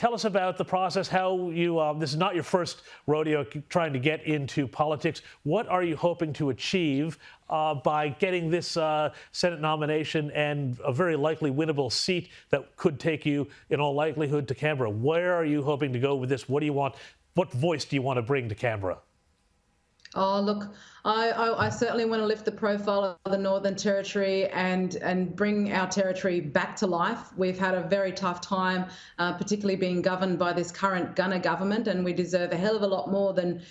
Tell us about the process, how you, this is not your first rodeo trying to get into politics. What are you hoping to achieve by getting this Senate nomination and a very likely winnable seat that could take you, in all likelihood, to Canberra? Where are you hoping to go with this? What do you want? What voice do you want to bring to Canberra? Oh, look, I certainly want to lift the profile of the Northern Territory and bring our territory back to life. We've had a very tough time, particularly being governed by this current Gunner government, and we deserve a hell of a lot more than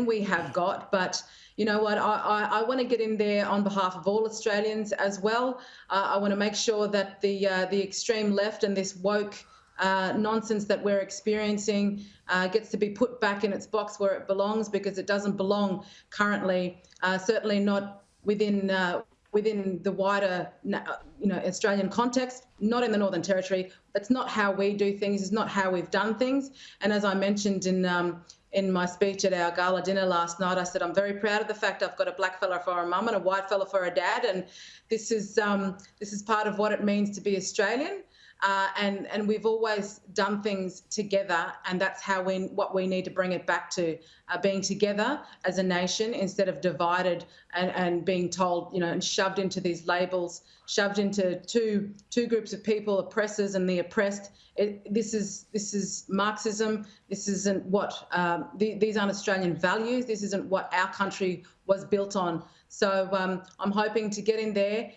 we have got. But you know what, I want to get in there on behalf of all Australians as well. I want to make sure that the extreme left and this woke nonsense that we're experiencing gets to be put back in its box where it belongs, because it doesn't belong currently, certainly not within the wider Australian context, not in the Northern Territory. It's not how we do things, it's not how we've done things. And as I mentioned in my speech at our gala dinner last night, I said I'm very proud of the fact I've got a black fella for a mum and a white fella for a dad, and this is part of what it means to be Australian. And we've always done things together, and that's what we need to bring it back to, being together as a nation instead of divided and being told, and shoved into these labels, shoved into two groups of people, oppressors and the oppressed. This is Marxism. This isn't what these aren't Australian values. This isn't what our country was built on. So I'm hoping to get in there.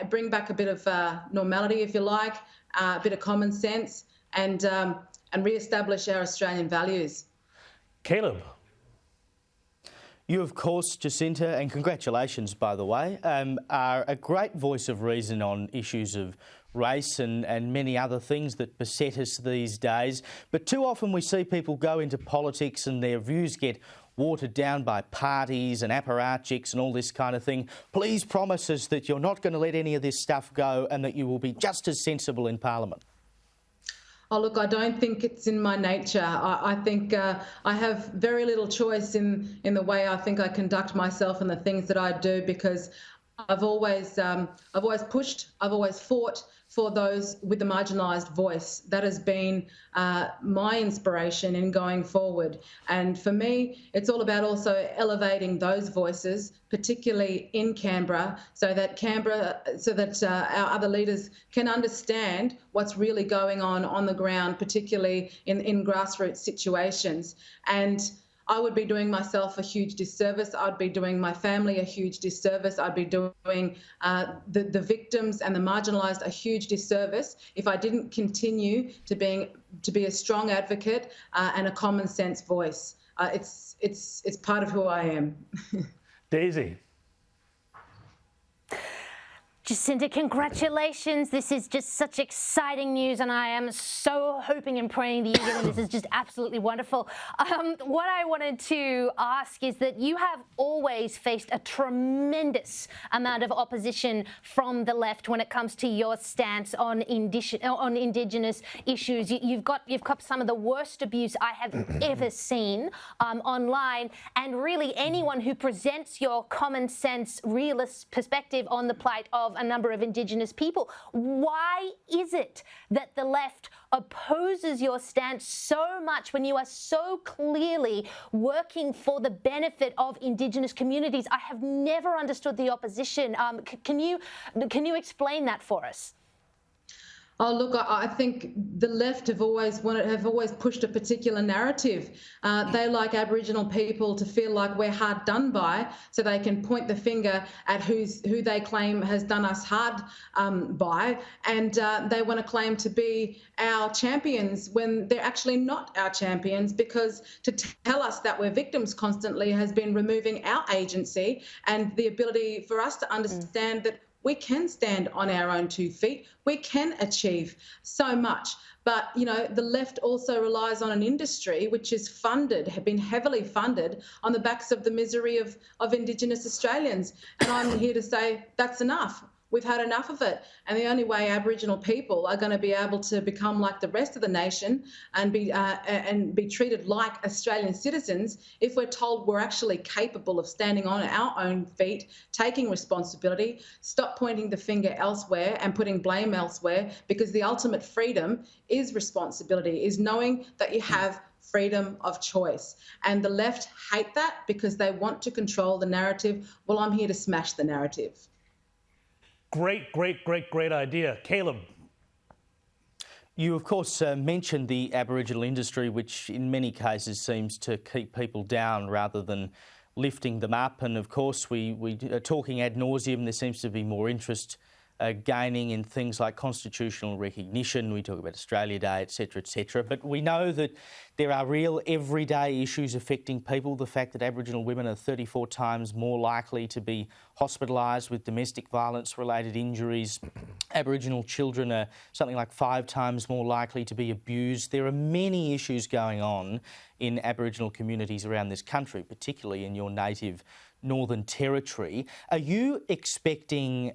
Bring back a bit of normality, if you like, a bit of common sense, and re-establish our Australian values. Caleb. You, of course, Jacinta, and congratulations, by the way, are a great voice of reason on issues of race and many other things that beset us these days. But too often we see people go into politics and their views get watered down by parties and apparatchiks and all this kind of thing. Please promise us that you're not going to let any of this stuff go and that you will be just as sensible in Parliament. Oh, look, I don't think it's in my nature. I think I have very little choice in the way I think I conduct myself and the things that I do, because I've always pushed, I've always fought for those with the marginalised voice. That has been my inspiration in going forward. And for me, it's all about also elevating those voices, particularly in Canberra, so that our other leaders can understand what's really going on the ground, particularly in grassroots situations. And I would be doing myself a huge disservice. I'd be doing my family a huge disservice. I'd be doing the victims and the marginalised a huge disservice if I didn't continue to be a strong advocate and a common sense voice. It's part of who I am. Daisy. Jacinta, congratulations. This is just such exciting news, and I am so hoping and praying that you get it. This is just absolutely wonderful. What I wanted to ask is that you have always faced a tremendous amount of opposition from the left when it comes to your stance on Indigenous issues. You've got some of the worst abuse I have ever seen online, and really anyone who presents your common sense, realist perspective on the plight of a number of Indigenous people. Why is it that the left opposes your stance so much when you are so clearly working for the benefit of Indigenous communities? I have never understood the opposition. Can you explain that for us? Oh, look, I think the left have always pushed a particular narrative. They like Aboriginal people to feel like we're hard done by, so they can point the finger at who they claim has done us hard by, and they want to claim to be our champions when they're actually not our champions, because to tell us that we're victims constantly has been removing our agency and the ability for us to understand that we can stand on our own 2 feet. We can achieve so much. But, the left also relies on an industry which is been heavily funded on the backs of the misery of Indigenous Australians. And I'm here to say that's enough. We've had enough of it. And the only way Aboriginal people are going to be able to become like the rest of the nation and be treated like Australian citizens if we're told we're actually capable of standing on our own feet, taking responsibility, stop pointing the finger elsewhere and putting blame elsewhere, because the ultimate freedom is responsibility, is knowing that you have freedom of choice. And the left hate that because they want to control the narrative. Well, I'm here to smash the narrative. Great idea. Caleb. You, of course, mentioned the Aboriginal industry, which in many cases seems to keep people down rather than lifting them up. And, of course, we are talking ad nauseum. There seems to be more interest gaining in things like constitutional recognition. We talk about Australia Day, etc., etc. But we know that there are real everyday issues affecting people. The fact that Aboriginal women are 34 times more likely to be hospitalised with domestic violence-related injuries. Aboriginal children are something like 5 times more likely to be abused. There are many issues going on in Aboriginal communities around this country, particularly in your native Northern Territory. Are you expecting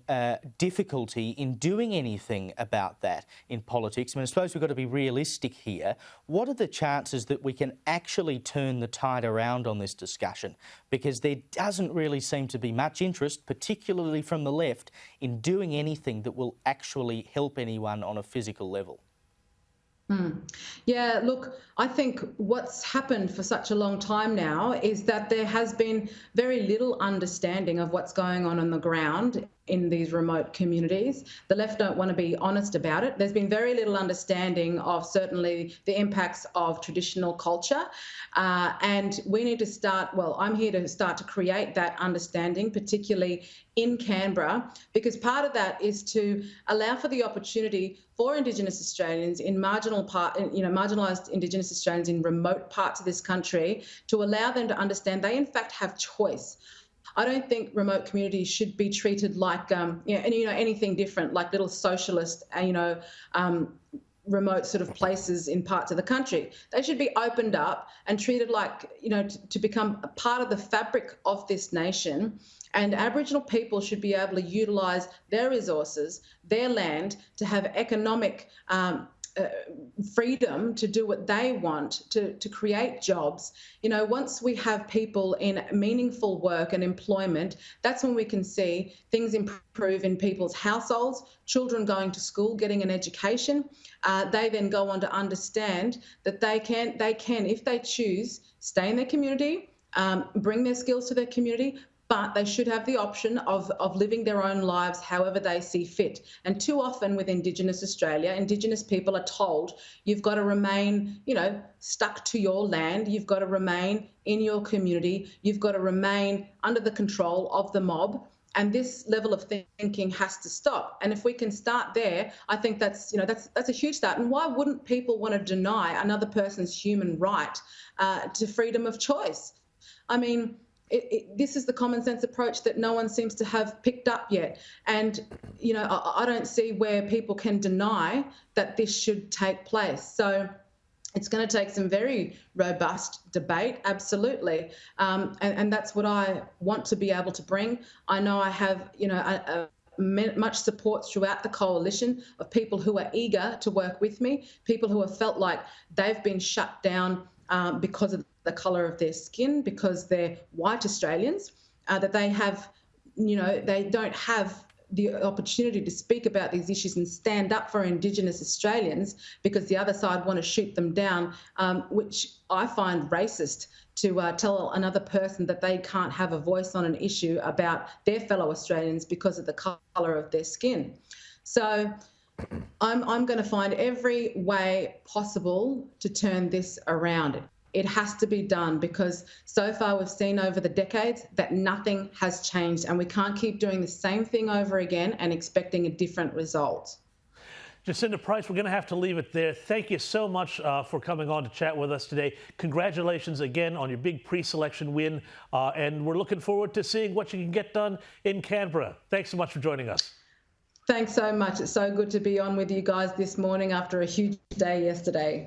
difficulty in doing anything about that in politics? I mean, I suppose we've got to be realistic here. What are the chances that we can actually turn the tide around on this discussion? Because there doesn't really seem to be much interest, particularly from the left, in doing anything that will actually help anyone on a physical level. Yeah, look, I think what's happened for such a long time now is that there has been very little understanding of what's going on the ground in these remote communities. The left don't want to be honest about it. There's been very little understanding of certainly the impacts of traditional culture. And we need to start, well, I'm here to start to create that understanding, particularly in Canberra, because part of that is to allow for the opportunity for Indigenous Australians in marginalised Indigenous Australians in remote parts of this country, to allow them to understand they in fact have choice. I don't think remote communities should be treated like, anything different, like little socialist, remote sort of places in parts of the country. They should be opened up and treated like, to become a part of the fabric of this nation. And Aboriginal people should be able to utilise their resources, their land, to have economic freedom to do what they want, to create jobs. Once we have people in meaningful work and employment, that's when we can see things improve in people's households, children going to school, getting an education. They then go on to understand that they can, if they choose, stay in their community, bring their skills to their community, but they should have the option of living their own lives however they see fit. And too often with Indigenous Australia, Indigenous people are told you've got to remain, stuck to your land, you've got to remain in your community, you've got to remain under the control of the mob. And this level of thinking has to stop. And if we can start there, I think that's a huge start. And why wouldn't people want to deny another person's human right to freedom of choice? I mean, this is the common sense approach that no one seems to have picked up yet. And, I don't see where people can deny that this should take place. So it's going to take some very robust debate, absolutely. And that's what I want to be able to bring. I know I have, much support throughout the coalition of people who are eager to work with me, people who have felt like they've been shut down because of the colour of their skin, because they're white Australians, that they have, they don't have the opportunity to speak about these issues and stand up for Indigenous Australians because the other side want to shoot them down, which I find racist, to tell another person that they can't have a voice on an issue about their fellow Australians because of the colour of their skin. So I'm going to find every way possible to turn this around. It has to be done because so far we've seen over the decades that nothing has changed, and we can't keep doing the same thing over again and expecting a different result. Jacinta Price, we're going to have to leave it there. Thank you so much for coming on to chat with us today. Congratulations again on your big pre-selection win, and we're looking forward to seeing what you can get done in Canberra. Thanks so much for joining us. Thanks so much. It's so good to be on with you guys this morning after a huge day yesterday.